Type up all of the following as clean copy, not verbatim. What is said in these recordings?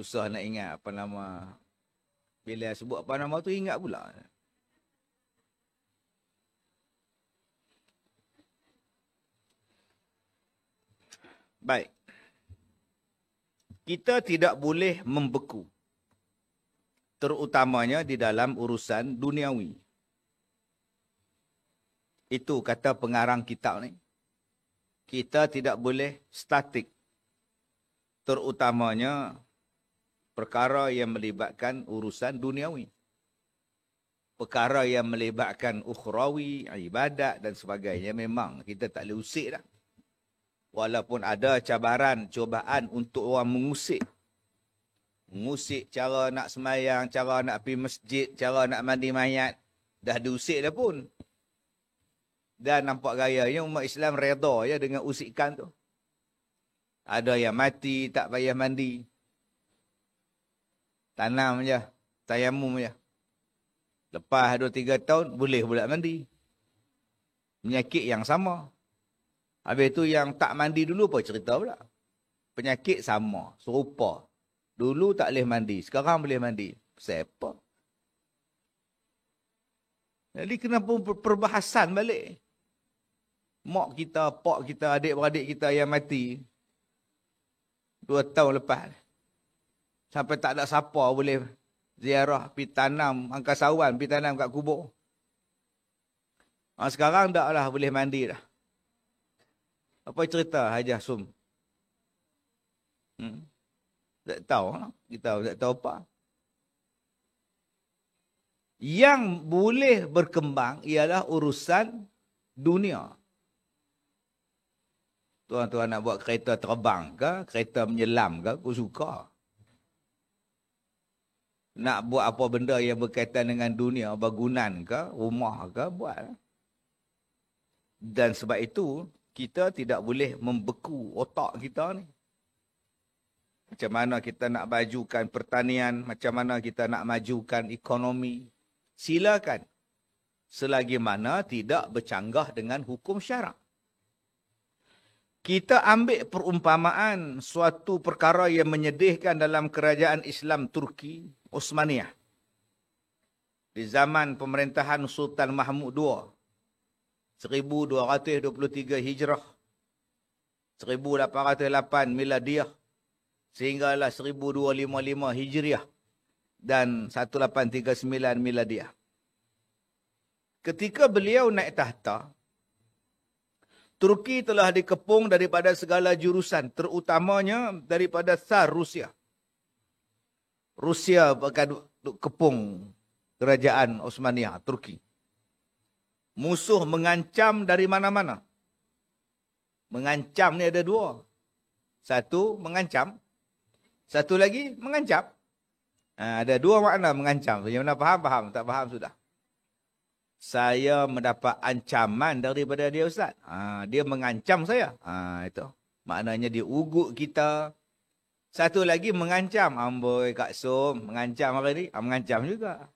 Susah nak ingat apa nama. Bila sebut apa nama tu ingat pula. Baik. Kita tidak boleh membeku. Terutamanya di dalam urusan duniawi. Itu kata pengarang kitab ni. Kita tidak boleh statik. Terutamanya perkara yang melibatkan urusan duniawi. Perkara yang melibatkan ukhrawi, ibadat dan sebagainya memang kita tak boleh usik dah. Walaupun ada cabaran, cubaan untuk orang mengusik. Mengusik cara nak semayang, cara nak pergi masjid, cara nak mandi mayat. Dah diusik dah pun. Dan nampak gayanya umat Islam reda ya dengan usikan tu. Ada yang mati, tak payah mandi. Tanam je, tayamum je. Lepas 2-3 tahun, boleh pula mandi. Penyakit yang sama. Habis tu yang tak mandi dulu apa cerita pula. Penyakit sama, serupa. Dulu tak boleh mandi, sekarang boleh mandi. Siapa? Jadi kenapa perbahasan balik? Mak kita, pak kita, adik-beradik kita yang mati 2 tahun lepas. Sampai tak ada siapa boleh ziarah, pergi tanam angkasawan, pergi tanam kat kubur. Sekarang tak lah boleh mandi dah. Apa cerita Hajah Sum? Tak tahu. Kita tak tahu apa. Yang boleh berkembang ialah urusan dunia. Tuan-tuan nak buat kereta terbang ke? Kereta menyelam ke? Aku suka. Nak buat apa benda yang berkaitan dengan dunia, bangunan ke? Rumah ke? Buat. Dan sebab itu, kita tidak boleh membeku otak kita ni. Macam mana kita nak majukan pertanian, macam mana kita nak majukan ekonomi. Silakan. Selagi mana tidak bercanggah dengan hukum syarak. Kita ambil perumpamaan suatu perkara yang menyedihkan dalam kerajaan Islam Turki, Osmaniyah. Di zaman pemerintahan Sultan Mahmud II. 1223 Hijrah, 1808 Miladiyah, sehinggalah 1255 Hijriah dan 1839 Miladiyah. Ketika beliau naik tahta, Turki telah dikepung daripada segala jurusan, terutamanya daripada Tsar Rusia. Rusia akan kepung kerajaan Osmaniyah, Turki. Musuh mengancam dari mana-mana. Mengancam ni ada 2. Satu, mengancam. Satu lagi, mengancam. Ada 2 makna mengancam. Yang mana faham, faham. Tak faham, sudah. Saya mendapat ancaman daripada dia, Ustaz. Dia mengancam saya. Itu. Maknanya dia ugut kita. Satu lagi mengancam. Amboi, Kak Som, mengancam hari ni. Mengancam juga.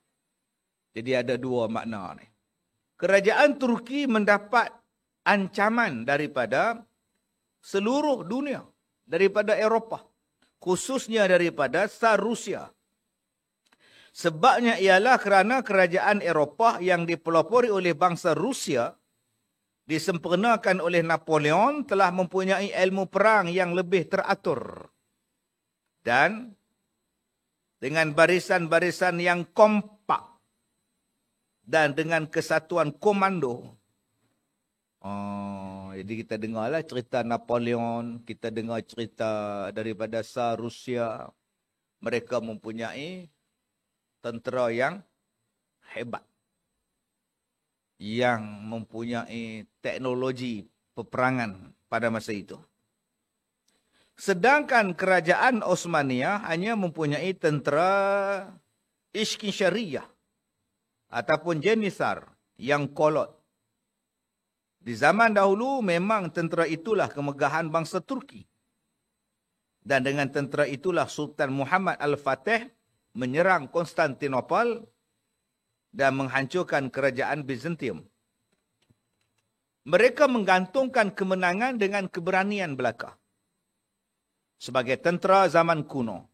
Jadi ada 2 makna ni. Kerajaan Turki mendapat ancaman daripada seluruh dunia. Daripada Eropah. Khususnya daripada Tsar Rusia. Sebabnya ialah kerana kerajaan Eropah yang dipelopori oleh bangsa Rusia disempurnakan oleh Napoleon telah mempunyai ilmu perang yang lebih teratur. Dan dengan barisan-barisan yang kompak dan dengan kesatuan komando. Jadi kita dengarlah cerita Napoleon, kita dengar cerita daripada Tsar Rusia. Mereka mempunyai tentera yang hebat. Yang mempunyai teknologi peperangan pada masa itu. Sedangkan kerajaan Osmaniyah hanya mempunyai tentera Iskandariah ataupun Janissar yang kolot. Di zaman dahulu memang tentera itulah kemegahan bangsa Turki. Dan dengan tentera itulah Sultan Muhammad Al-Fatih menyerang Konstantinopel dan menghancurkan kerajaan Bizantium. Mereka menggantungkan kemenangan dengan keberanian belaka. Sebagai tentera zaman kuno.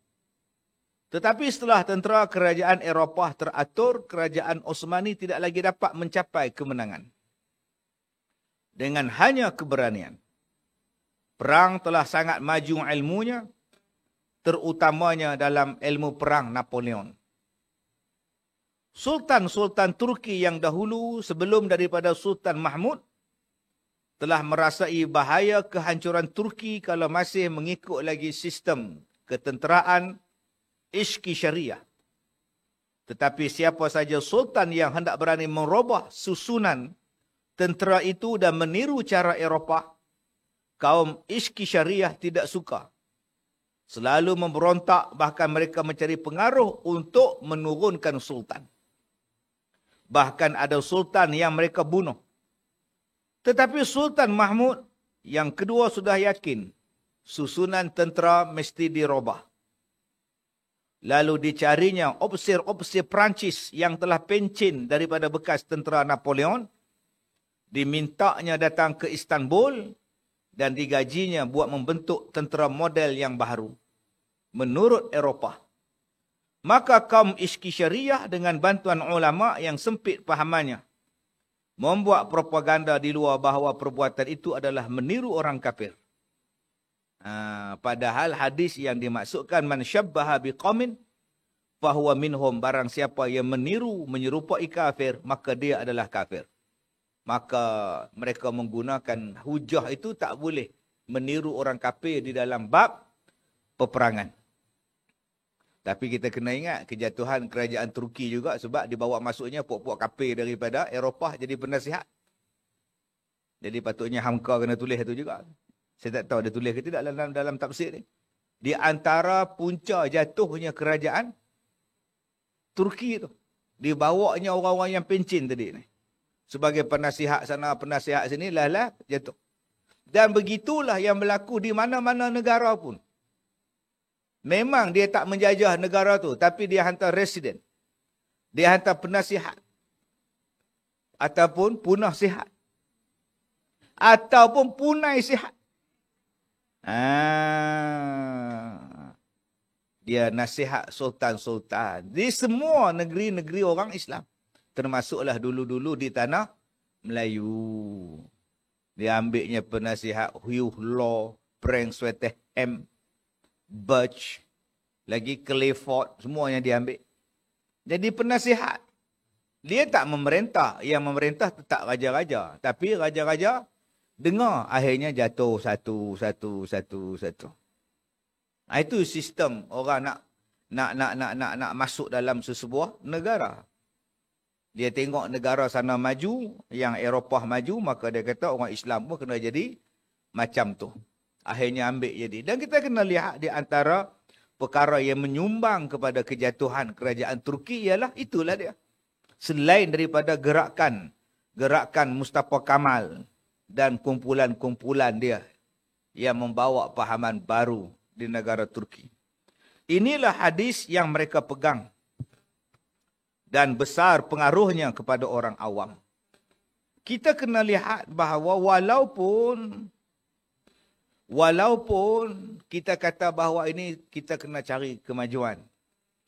Tetapi setelah tentera kerajaan Eropah teratur, kerajaan Osmani tidak lagi dapat mencapai kemenangan. Dengan hanya keberanian. Perang telah sangat maju ilmunya, terutamanya dalam ilmu perang Napoleon. Sultan-sultan Turki yang dahulu sebelum daripada Sultan Mahmud telah merasai bahaya kehancuran Turki kalau masih mengikut lagi sistem ketenteraan Ishki Syariah. Tetapi siapa saja sultan yang hendak berani merubah susunan tentera itu dan meniru cara Eropah, kaum Ishki Syariah tidak suka. Selalu memberontak, bahkan mereka mencari pengaruh untuk menurunkan sultan. Bahkan ada sultan yang mereka bunuh. Tetapi Sultan Mahmud yang kedua sudah yakin susunan tentera mesti dirubah. Lalu dicarinya opsir-opsir Perancis yang telah pencin daripada bekas tentera Napoleon. Dimintanya datang ke Istanbul dan digajinya buat membentuk tentera model yang baru menurut Eropah. Maka kaum Ishki Syariah dengan bantuan ulama yang sempit pahamannya membuat propaganda di luar bahawa perbuatan itu adalah meniru orang kafir. Padahal hadis yang dimaksudkan man syabbaha biqaumin fahuwa minhum, barang siapa yang meniru menyerupai kafir maka dia adalah kafir. Maka mereka menggunakan hujah itu tak boleh meniru orang kafir di dalam bab peperangan. Tapi kita kena ingat kejatuhan kerajaan Turki juga sebab dibawa masuknya puak-puak kafir daripada Eropah jadi penasihat. Jadi patutnya Hamka kena tulis itu juga. Saya tak tahu dia tulis ke tidak dalam tafsir ni. Di antara punca jatuhnya kerajaan Turki itu. Dibawanya orang-orang yang pencin tadi ni. Sebagai penasihat sana, penasihat sini, lah jatuh. Dan begitulah yang berlaku di mana-mana negara pun. Memang dia tak menjajah negara tu, tapi dia hantar residen. Dia hantar penasihat. Ataupun punah sihat. Ataupun punai sihat. Dia nasihat sultan-sultan di semua negeri-negeri orang Islam, termasuklah dulu-dulu di tanah Melayu. Dia ambilnya penasihat Hugh Law, Frank Swettenham, Birch, lagi Clifford, semuanya dia ambil. Jadi penasihat. Dia tak memerintah, yang memerintah tetap raja-raja, tapi raja-raja dengar, akhirnya jatuh satu. Itu sistem orang nak masuk dalam sesebuah negara. Dia tengok negara sana maju, yang Eropah maju, maka dia kata orang Islam pun kena jadi macam tu. Akhirnya ambil jadi. Dan kita kena lihat di antara perkara yang menyumbang kepada kejatuhan kerajaan Turki ialah itulah dia. Selain daripada gerakan Mustafa Kamal dan kumpulan-kumpulan dia yang membawa pahaman baru di negara Turki. Inilah hadis yang mereka pegang dan besar pengaruhnya kepada orang awam. Kita kena lihat bahawa walaupun kita kata bahawa ini kita kena cari kemajuan,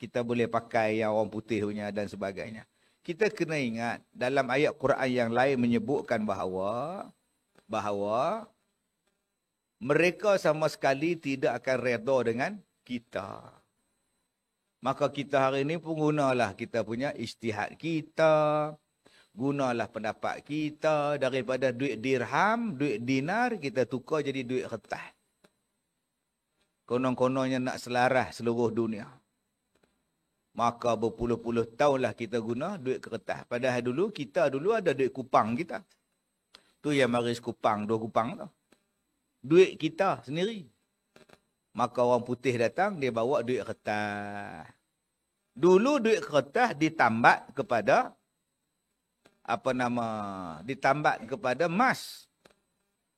kita boleh pakai yang orang putih punya dan sebagainya. Kita kena ingat dalam ayat Quran yang lain menyebutkan bahawa mereka sama sekali tidak akan redha dengan kita. Maka kita hari ini pun gunalah kita punya ijtihad kita, gunalah pendapat kita, daripada duit dirham, duit dinar, kita tukar jadi duit kertas. Konon-kononnya nak selaras seluruh dunia. Maka berpuluh-puluh tahunlah kita guna duit kertas. Padahal dulu ada duit kupang kita. Tu yang maris kupang, 2 kupang tu. Duit kita sendiri. Maka orang putih datang, dia bawa duit kertas. Dulu duit kertas ditambat kepada ditambat kepada emas.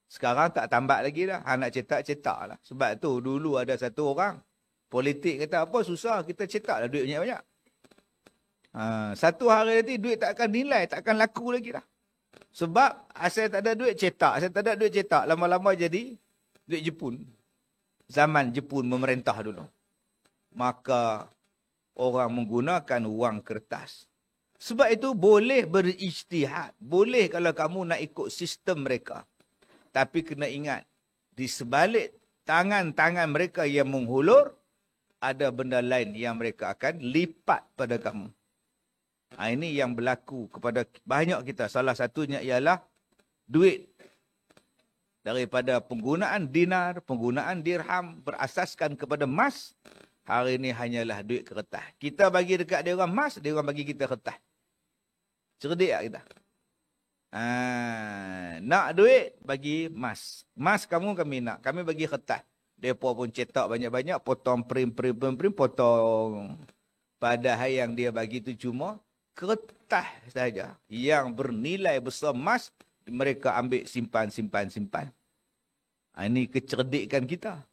Sekarang tak tambat lagi dah. Nak cetak lah. Sebab tu dulu ada satu orang politik kata apa susah kita cetak lah duit banyak-banyak. Satu hari nanti duit tak akan nilai, tak akan laku lagi dah. Sebab asal tak ada duit cetak, lama-lama jadi duit Jepun. Zaman Jepun memerintah dulu. Maka orang menggunakan wang kertas. Sebab itu boleh berijtihad. Boleh kalau kamu nak ikut sistem mereka. Tapi kena ingat, di sebalik tangan-tangan mereka yang menghulur, ada benda lain yang mereka akan lipat pada kamu. Ini yang berlaku kepada banyak kita. Salah satunya ialah duit. Daripada penggunaan dinar, penggunaan dirham berasaskan kepada emas, hari ini hanyalah duit kertas. Kita bagi dekat dia orang emas, dia orang bagi kita kertas. Cerdik tak kita? Nak duit, bagi emas. Emas kamu, kami nak. Kami bagi kertas. Mereka pun cetak banyak-banyak, potong print, potong. Padahal yang dia bagi itu cuma kertas saja. Yang bernilai besar emas, mereka ambil simpan. Ini kecerdikan kita.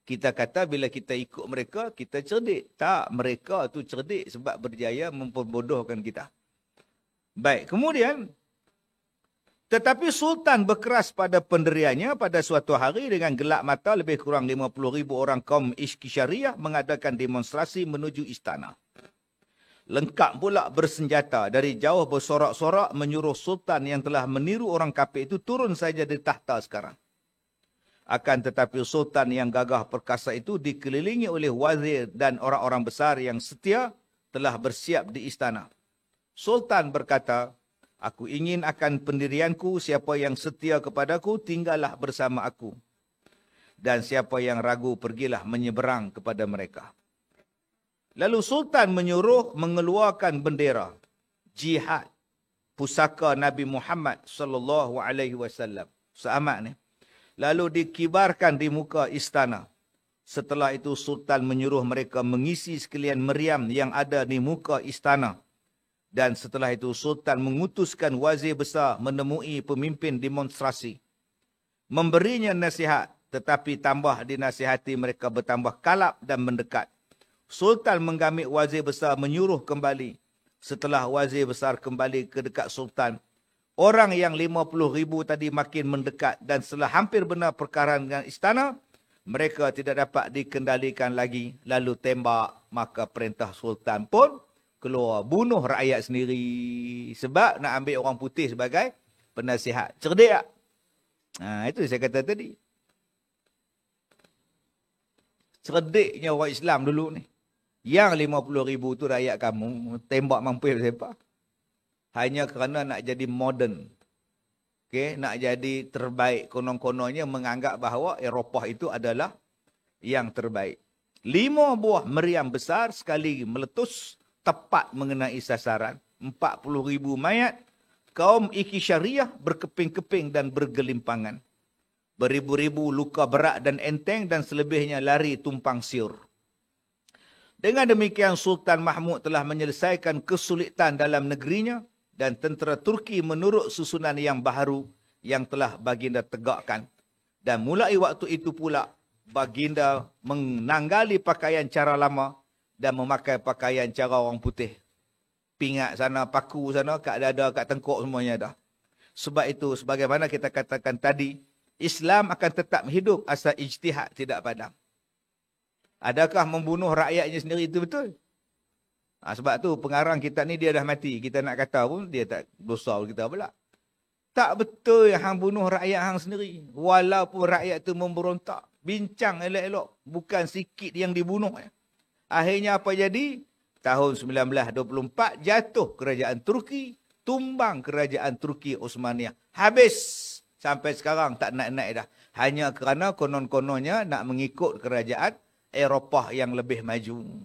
Kita kata bila kita ikut mereka, kita cerdik. Tak, mereka tu cerdik sebab berjaya memperbodohkan kita. Baik, kemudian, tetapi Sultan berkeras pada pendiriannya pada suatu hari dengan gelap mata lebih kurang 50,000 orang kaum Iskishariah mengadakan demonstrasi menuju istana. Lengkap pula bersenjata, dari jauh bersorak-sorak menyuruh Sultan yang telah meniru orang kafir itu turun saja dari tahta sekarang. Akan tetapi Sultan yang gagah perkasa itu dikelilingi oleh wazir dan orang-orang besar yang setia telah bersiap di istana. Sultan berkata, aku ingin akan pendirianku, siapa yang setia kepadaku, tinggallah bersama aku. Dan siapa yang ragu, pergilah menyeberang kepada mereka. Lalu Sultan menyuruh mengeluarkan bendera jihad pusaka Nabi Muhammad sallallahu alaihi wasallam. Selamat ni. Lalu dikibarkan di muka istana. Setelah itu Sultan menyuruh mereka mengisi sekalian meriam yang ada di muka istana. Dan setelah itu Sultan mengutuskan wazir besar menemui pemimpin demonstrasi. Memberinya nasihat, tetapi tambah dinasihati mereka bertambah kalap dan mendekat. Sultan menggamit wazir besar menyuruh kembali. Setelah wazir besar kembali ke dekat Sultan, orang yang 50,000 tadi makin mendekat dan setelah hampir benar perkara dengan istana, mereka tidak dapat dikendalikan lagi. Lalu tembak, maka perintah Sultan pun keluar, bunuh rakyat sendiri. Sebab nak ambil orang putih sebagai penasihat. Cerdik tak? Itu saya kata tadi. Cerdiknya orang Islam dulu ni. Yang 50,000 tu rakyat kamu, tembak mampir siapa? Hanya kerana nak jadi moden. Okay? Nak jadi terbaik. Konon-kononnya menganggap bahawa Eropah itu adalah yang terbaik. 5 buah meriam besar sekali meletus, tepat mengenai sasaran. 40,000 mayat kaum Iskishariah berkeping-keping dan bergelimpangan. Beribu-ribu luka berat dan enteng dan selebihnya lari tumpang siur. Dengan demikian Sultan Mahmud telah menyelesaikan kesulitan dalam negerinya dan tentera Turki menurut susunan yang baharu yang telah baginda tegakkan. Dan mulai waktu itu pula baginda menanggali pakaian cara lama dan memakai pakaian cara orang putih. Pingat sana, paku sana, kat dada, kat tengkuk semuanya dah. Sebab itu, sebagaimana kita katakan tadi, Islam akan tetap hidup asal ijtihad tidak padam. Adakah membunuh rakyatnya sendiri itu betul? Sebab tu pengarang kita ni dia dah mati. Kita nak kata pun dia tak dosa kita pula. Tak betul yang hang bunuh rakyat hang sendiri. Walaupun rakyat tu memberontak. Bincang elok-elok. Bukan sikit yang dibunuh. Akhirnya apa jadi? Tahun 1924 jatuh kerajaan Turki. Tumbang kerajaan Turki Osmaniyah. Habis. Sampai sekarang tak naik-naik dah. Hanya kerana konon-kononnya nak mengikut kerajaan Eropah yang lebih maju.